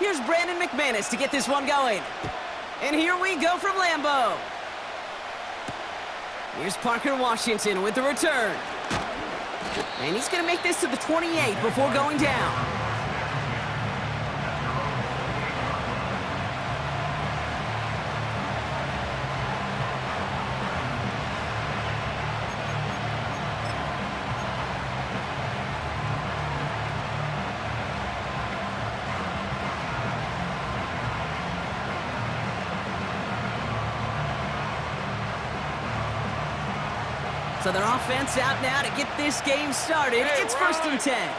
Here's Brandon McManus to get this one going. And here we go from Lambeau. Here's Parker Washington with the return. And he's going to make this to the 28 before going down. So their offense out now to get this game started. It's 1st and 10.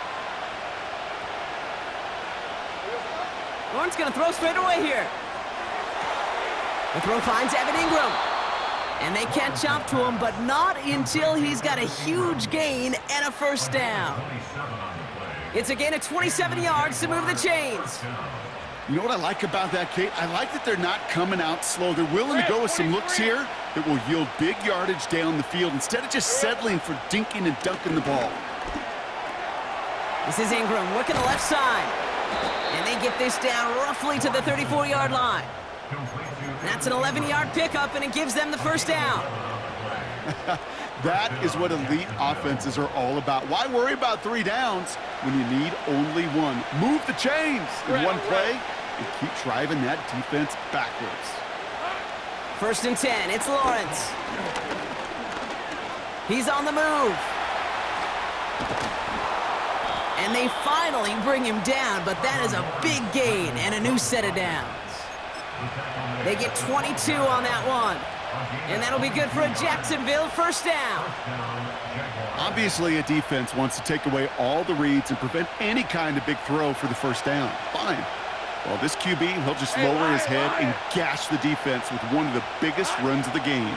Lawrence going to throw straight away here. The throw finds Evan Ingram. And they catch up to him, but not until he's got a huge gain and a first down. It's a gain of 27 yards to move the chains. You know what I like about that, Kate? I like that they're not coming out slow. They're willing to go with some looks here that will yield big yardage down the field instead of just settling for dinking and dunking the ball. This is Ingram working the left side. And they get this down roughly to the 34-yard line. That's an 11-yard pickup, and it gives them the first down. That is what elite offenses are all about. Why worry about 3 downs when you need only one? Move the chains in one play and keep driving that defense backwards. 1st and 10, it's Lawrence. He's on the move. And they finally bring him down, but that is a big gain and a new set of downs. They get 22 on that one. And that'll be good for a Jacksonville first down. Obviously, a defense wants to take away all the reads and prevent any kind of big throw for the first down. Fine. Well, this QB, he'll just lower his head and gash the defense with one of the biggest runs of the game.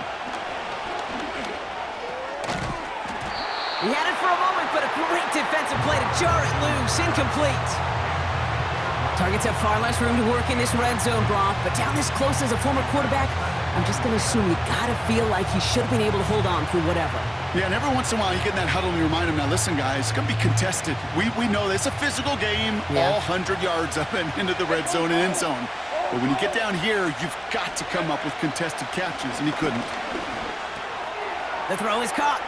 He had it for a moment, but a great defensive play to jar it loose. Incomplete. Targets have far less room to work in this red zone, Brock, but down this close as a former quarterback, I'm just going to assume you got to feel like he should have been able to hold on through whatever. Yeah, and every once in a while you get in that huddle and you remind him, now listen, guys, it's going to be contested. We know this. It's a physical game, all 100 yards up and into the red zone and end zone. But when you get down here, you've got to come up with contested catches, and he couldn't. The throw is caught.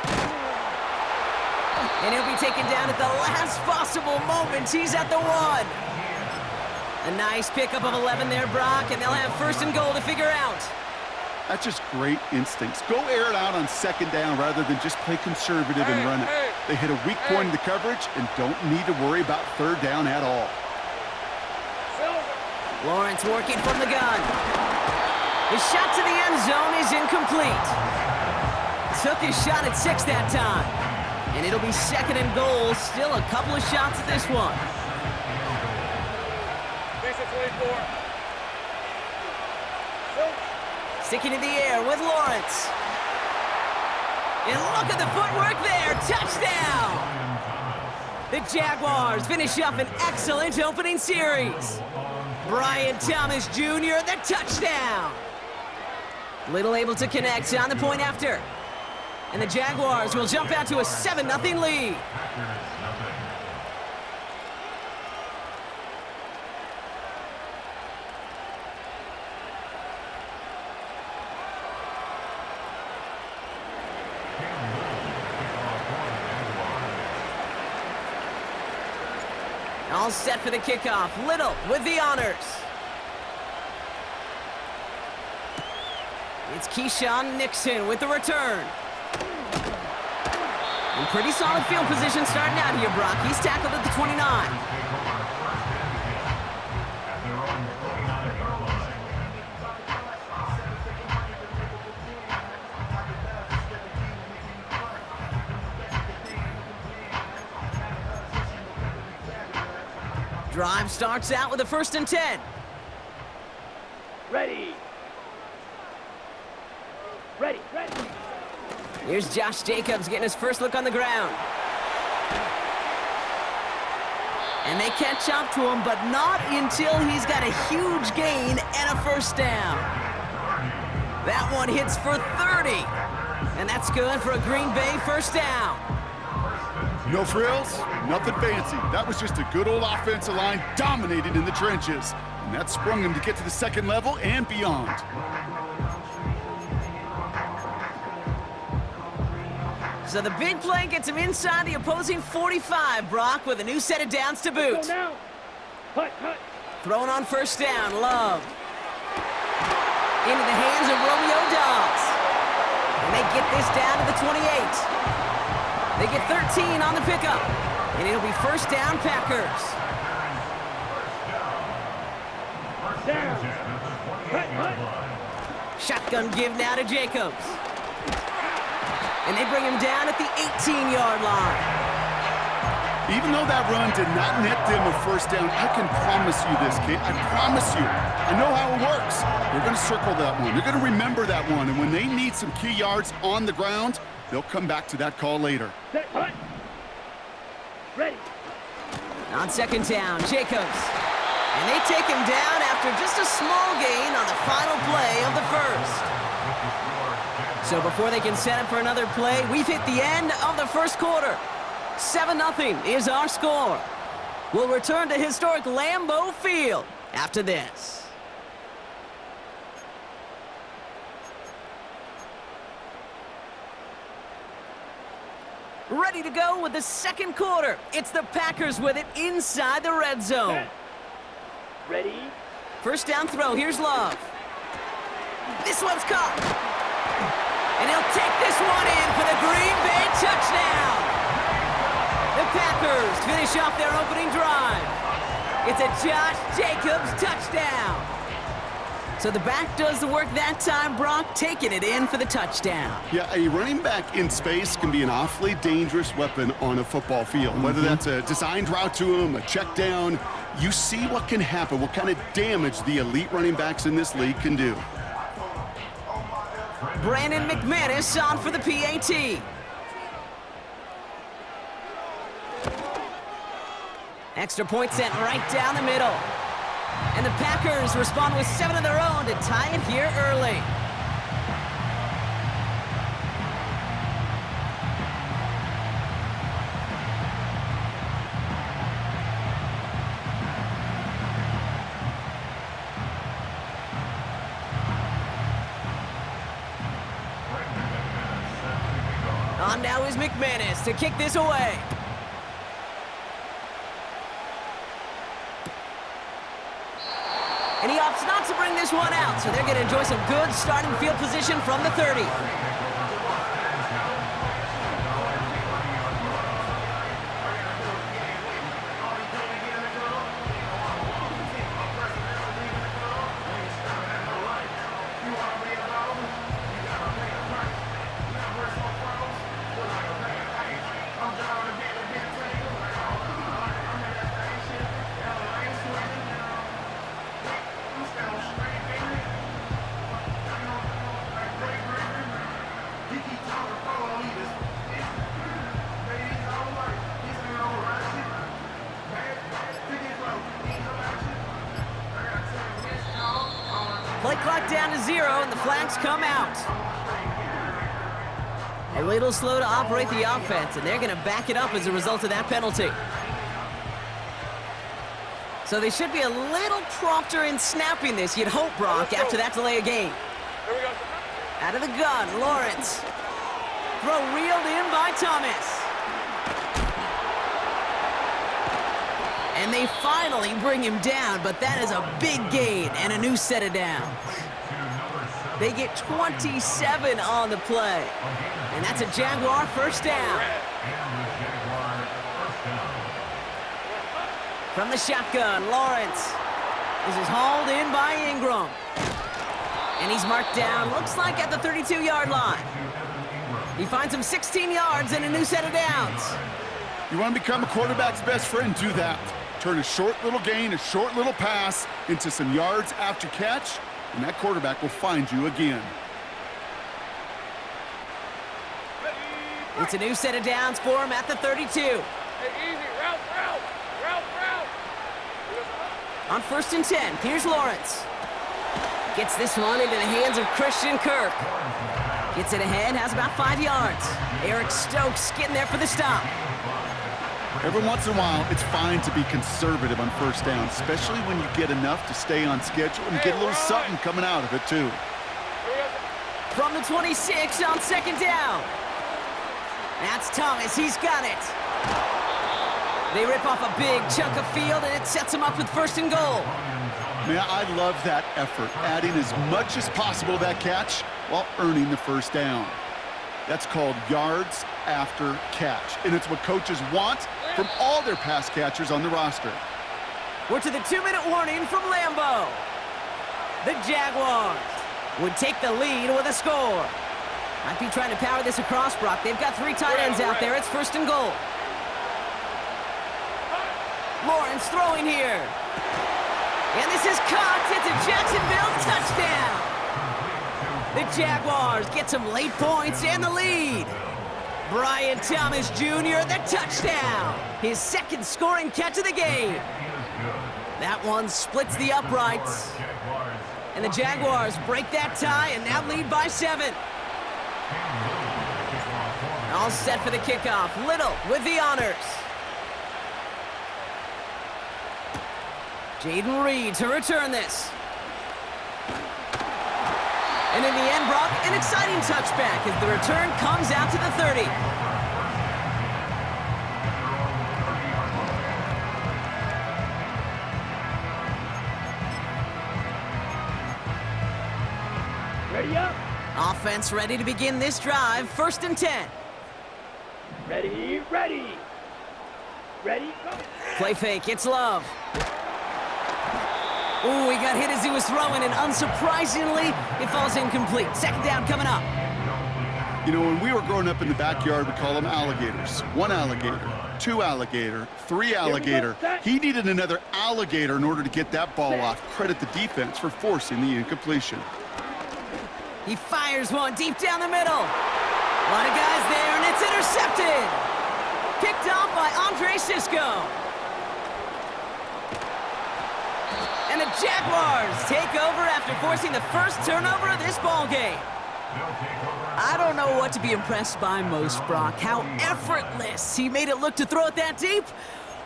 And he'll be taken down at the last possible moment. He's at the 1. A nice pickup of 11 there, Brock, and they'll have 1st and goal to figure out. That's just great instincts. Go air it out on 2nd down rather than just play conservative and run it. They hit a weak point in the coverage and don't need to worry about 3rd down at all. Lawrence working from the gun. His shot to the end zone is incomplete. Took his shot at 6 that time. And it'll be 2nd and goal. Still a couple of shots at this one. Sticking in the air with Lawrence. And look at the footwork there. Touchdown! The Jaguars finish up an excellent opening series. Brian Thomas Jr., the touchdown. Little able to connect on the point after. And the Jaguars will jump out to a 7-0 lead. All set for the kickoff. Little with the honors. It's Keyshawn Nixon with the return. And pretty solid field position starting out here, Brock. He's tackled at the 29. Drive starts out with a 1st and 10. Ready. Here's Josh Jacobs getting his first look on the ground. And they catch up to him, but not until he's got a huge gain and a first down. That one hits for 30. And that's good for a Green Bay first down. No frills, nothing fancy. That was just a good old offensive line dominated in the trenches. And that sprung him to get to the second level and beyond. So the big play gets him inside the opposing 45, Brock, with a new set of downs to boot. Thrown on first down, Love. Into the hands of Romeo Doubs. And they get this down to the 28. They get 13 on the pickup. And it'll be first down, Packers. Shotgun give now to Jacobs. And they bring him down at the 18-yard line. Even though that run did not net them a first down, I can promise you this, kid. I promise you. I know how it works. They're going to circle that one. They're going to remember that one. And when they need some key yards on the ground, they'll come back to that call later. Ready. On second down, Jacobs. And they take him down after just a small gain on the final play of the first. So before they can set up for another play, we've hit the end of the first quarter. 7-0 is our score. We'll return to historic Lambeau Field after this. Ready to go with the second quarter. It's the Packers with it inside the red zone. Ready. First down throw, here's Love. This one's caught. And he'll take this one in for the Green Bay touchdown. The Packers finish off their opening drive. It's a Josh Jacobs touchdown. So the back does the work that time, Brock, taking it in for the touchdown. Yeah, a running back in space can be an awfully dangerous weapon on a football field. Whether that's a designed route to him, a check down, you see what can happen, what kind of damage the elite running backs in this league can do. Brandon McManus on for the PAT. Extra point sent right down the middle. And the Packers respond with 7 of their own to tie it here early. On now is McManus to kick this away. And he opts not to bring this one out, so they're going to enjoy some good starting field position from the 30. Play clock down to 0, and the flags come out. A little slow to operate the offense, and they're going to back it up as a result of that penalty. So they should be a little prompter in snapping this, you'd hope, Brock, after that delay of game. Out of the gun, Lawrence. Throw reeled in by Thomas. And they finally bring him down, but that is a big gain and a new set of downs. They get 27 on the play. And that's a Jaguar first down. From the shotgun, Lawrence. This is hauled in by Ingram. And he's marked down, looks like at the 32-yard line. He finds him 16 yards and a new set of downs. You want to become a quarterback's best friend, do that. Turn a short little gain, a short little pass into some yards after catch, and that quarterback will find you again. It's a new set of downs for him at the 32. Hey, easy. Route. On first and 10, here's Lawrence. Gets this one into the hands of Christian Kirk. Gets it ahead, has about 5 yards. Eric Stokes getting there for the stop. Every once in a while, it's fine to be conservative on first down, especially when you get enough to stay on schedule and get a little something coming out of it, too. From the 26 on second down. That's Thomas. He's got it. They rip off a big chunk of field, and it sets them up with first and goal. Man, I love that effort, adding as much as possible to that catch while earning the first down. That's called yards after catch, and it's what coaches want from all their pass catchers on the roster. We're to the 2-minute warning from Lambeau. The Jaguars would take the lead with a score. Might be trying to power this across, Brock. They've got 3 tight ends out there. It's first and goal. Lawrence throwing here. And this is caught. It's a Jacksonville touchdown. The Jaguars get some late points and the lead. Brian Thomas Jr., the touchdown. His second scoring catch of the game. That one splits the uprights. And the Jaguars break that tie and now lead by 7. All set for the kickoff. Little with the honors. Jaden Reed to return this. And in the end, Brock, an exciting touchback as the return comes out to the 30. Ready up. Offense ready to begin this drive. First and 10. Ready, ready. Ready, go. Play fake, it's Love. Ooh, he got hit as he was throwing, and unsurprisingly, it falls incomplete. Second down coming up. You know, when we were growing up in the backyard, we call them alligators. 1 alligator, 2 alligator, 3 alligator. He needed another alligator in order to get that ball off. Credit the defense for forcing the incompletion. He fires one deep down the middle. A lot of guys there, and it's intercepted. Picked off by Andre Cisco. And the Jaguars take over after forcing the first turnover of this ball game. I don't know what to be impressed by most, Brock. How effortless he made it look to throw it that deep,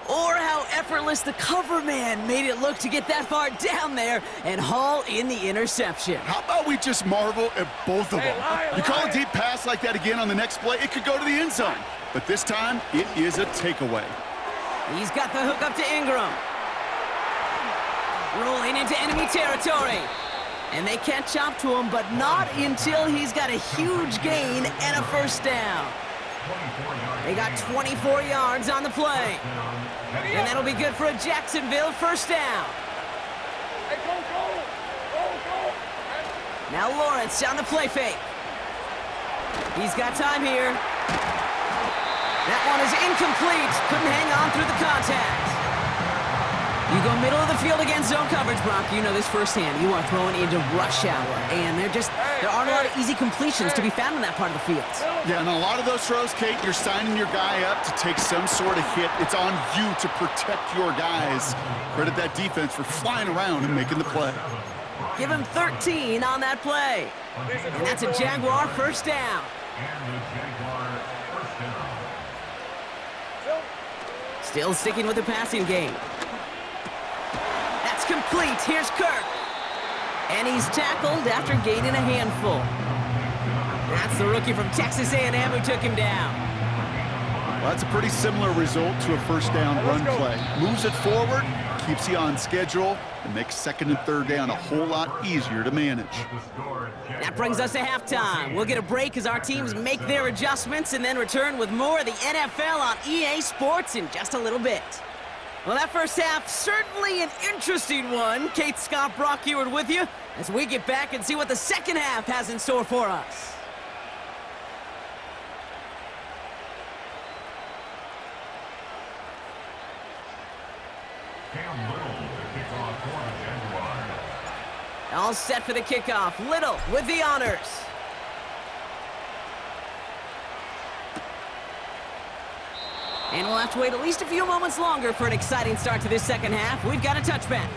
or how effortless the cover man made it look to get that far down there and haul in the interception. How about we just marvel at both of them? You call a deep pass like that again on the next play, it could go to the end zone. But this time, it is a takeaway. He's got the hook up to Ingram. Rolling into enemy territory. And they catch up to him, but not until he's got a huge gain and a first down. They got 24 yards on the play. And that'll be good for a Jacksonville first down. Hey, go, go. Go, go. Now Lawrence on the play fake. He's got time here. That one is incomplete. Couldn't hang on through the contact. You go middle of the field against zone coverage, Brock. You know this firsthand. You are throwing into rush hour, and there aren't a lot of easy completions to be found in that part of the field. Yeah, and a lot of those throws, Kate, you're signing your guy up to take some sort of hit. It's on you to protect your guys. Credit that defense for flying around and making the play. Give him 13 on that play. And that's a Jaguar first down. Still sticking with the passing game. That's complete. Here's Kirk. And he's tackled after gaining a handful. That's the rookie from Texas A&M who took him down. Well, that's a pretty similar result to a first down run play. Moves it forward, keeps you on schedule, and makes second and third down a whole lot easier to manage. That brings us to halftime. We'll get a break as our teams make their adjustments and then return with more of the NFL on EA Sports in just a little bit. Well, that first half, certainly an interesting one. Kate Scott, Brock Eward with you as we get back and see what the second half has in store for us. All set for the kickoff. Little with the honors. And we'll have to wait at least a few moments longer for an exciting start to this second half. We've got a touchback.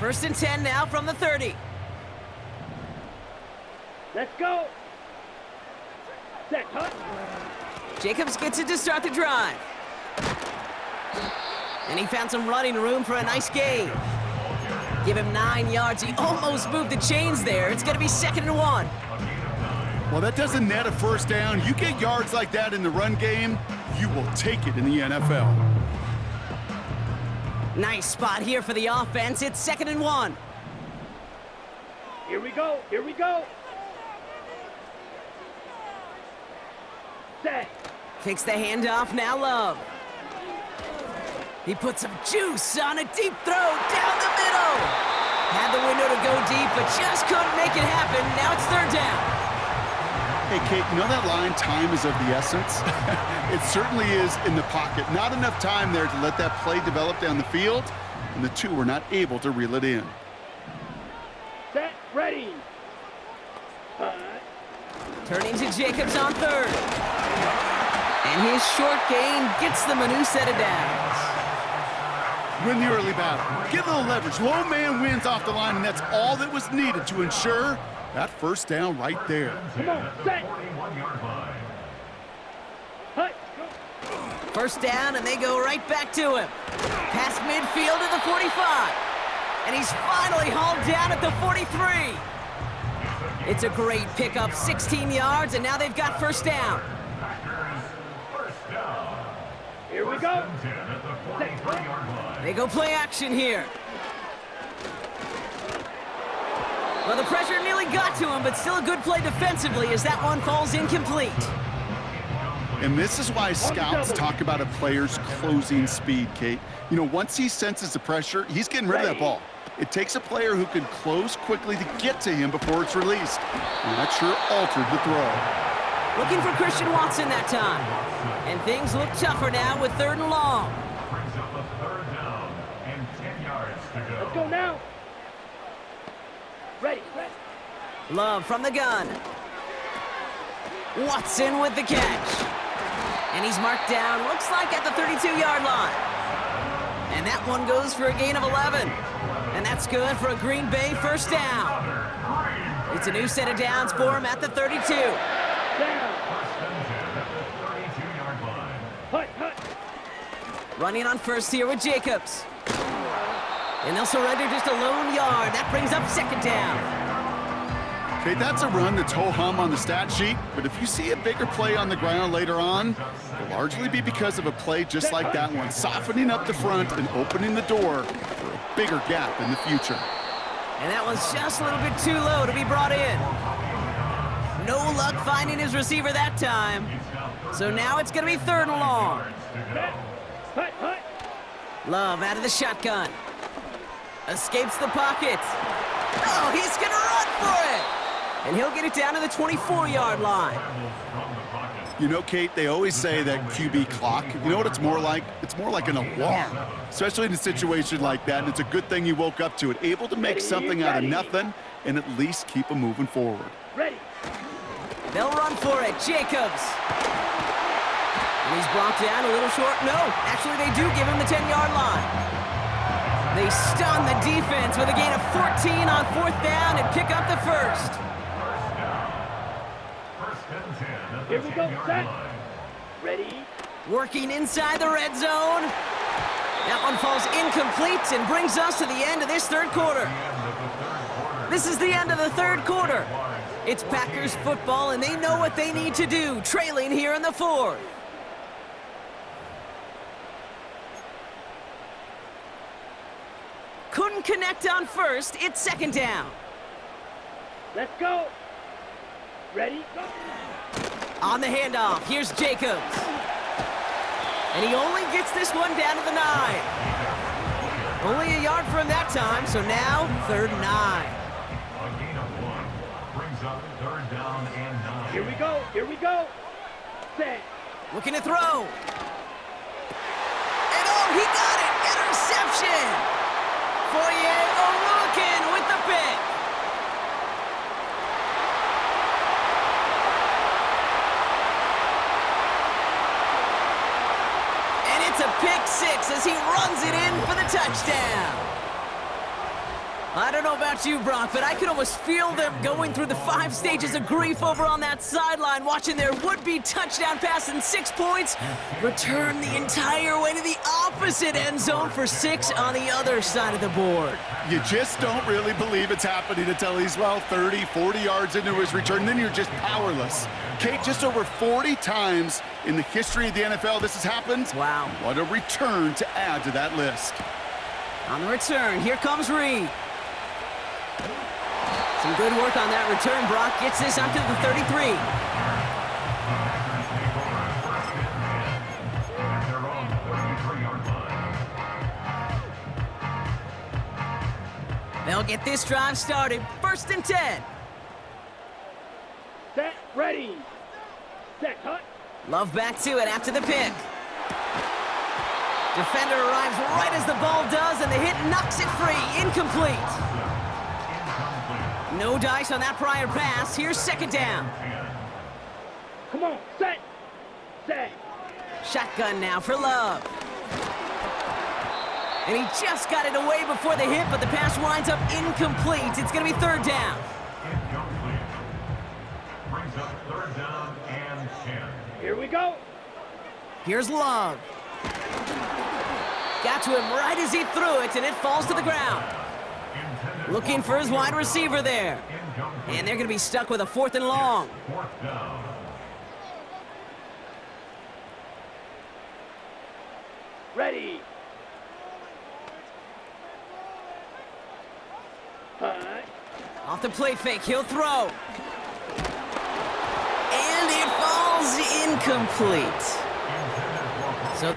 First and 10 now from the 30. Let's go. Set, hut. Jacobs gets it to start the drive. And he found some running room for a nice gain. Give him 9 yards. He almost moved the chains there. It's going to be 2nd and 1. Well, that doesn't net a first down. You get yards like that in the run game, you will take it in the NFL. Nice spot here for the offense. It's 2nd and 1. Here we go. Here we go. Set. Takes the handoff, now Love. He put some juice on a deep throw down the middle. Had the window to go deep, but just couldn't make it happen. Now it's 3rd down. Hey, Kate, you know that line, time is of the essence? It certainly is in the pocket. Not enough time there to let that play develop down the field, and the two were not able to reel it in. Set, ready. Turning to Jacobs on 3rd. And his short gain gets them a new set of downs. Win the early battle. Get a little leverage. Low man wins off the line, and that's all that was needed to ensure that first down right there. Come on, set. Hut. First down, and they go right back to him. Past midfield to the 45. And he's finally hauled down at the 43. It's a great pickup, 16 yards, and now they've got first down. Here we go. They go play action here. Well, the pressure nearly got to him, but still a good play defensively as that one falls incomplete. And this is why scouts talk about a player's closing speed, Kate. You know, once he senses the pressure, he's getting rid of that ball. It takes a player who can close quickly to get to him before it's released. And that sure altered the throw. Looking for Christian Watson that time. And things look tougher now with 3rd and long. Let's go now. Ready, ready. Love from the gun. Watson with the catch. And he's marked down, looks like at the 32-yard line. And that one goes for a gain of 11. And that's good for a Green Bay first down. It's a new set of downs for him at the 32. Down. Hut, hut. Running on first here with Jacobs. And they'll surrender just a lone yard. That brings up 2nd down. Okay, that's a run that's ho-hum on the stat sheet, but if you see a bigger play on the ground later on, it'll largely be because of a play just like that one, softening up the front and opening the door for a bigger gap in the future. And that one's just a little bit too low to be brought in. No luck finding his receiver that time. So now it's going to be 3rd and long. Hut, hut. Love out of the shotgun. Escapes the pocket. Oh, he's going to run for it. And he'll get it down to the 24-yard line. You know, Kate, they always say that QB clock, you know what it's more like? It's more like an alarm, especially in a situation like that, and it's a good thing you woke up to it, able to make something out of nothing and at least keep them moving forward. Ready. They'll run for it. Jacobs. And he's brought down a little short. No, actually they do give him the 10-yard line. They stun the defense with a gain of 14 on 4th down and pick up the first. Here we go, set. Ready. Working inside the red zone. That one falls incomplete and brings us to the end of this 3rd quarter. This is the end of the 3rd quarter. It's Packers football, and they know what they need to do, trailing here in the 4th. Couldn't connect on first. It's 2nd down. Let's go. Ready, go. On the handoff, here's Jacobs. And he only gets this one down to the 9. Only a yard for him that time, so now 3rd and 9. Here we go, here we go. Set. Looking to throw. And oh, he got it! Interception! Foye Oluokun with the pick. And it's a pick 6 as he runs it in for the touchdown. I don't know about you, Brock, but I could almost feel them going through the 5 stages of grief over on that sideline, watching their would-be touchdown pass in 6 points return the entire way to the opposite end zone for 6 on the other side of the board. You just don't really believe it's happening until he's, well, 30, 40 yards into his return, then you're just powerless. Kate, just over 40 times in the history of the NFL this has happened. Wow. What a return to add to that list. On the return, here comes Reed. Some good work on that return. Brock gets this up to the 33. They'll get this drive started. 1st and 10. Set, ready. Set, cut. Love back to it after the pick. Defender arrives right as the ball does, and the hit knocks it free. Incomplete. No dice on that prior pass. Here's 2nd down. Come on, set. Set. Shotgun now for Love. And he just got it away before the hit, but the pass winds up incomplete. It's going to be 3rd down. Incomplete. Brings up 3rd down and 10. Here we go. Here's Love. Got to him right as he threw it, and it falls to the ground. Looking for his wide receiver there. And they're going to be stuck with a 4th and long. 4th down. Ready. Off the play fake, he'll throw. And it falls incomplete. So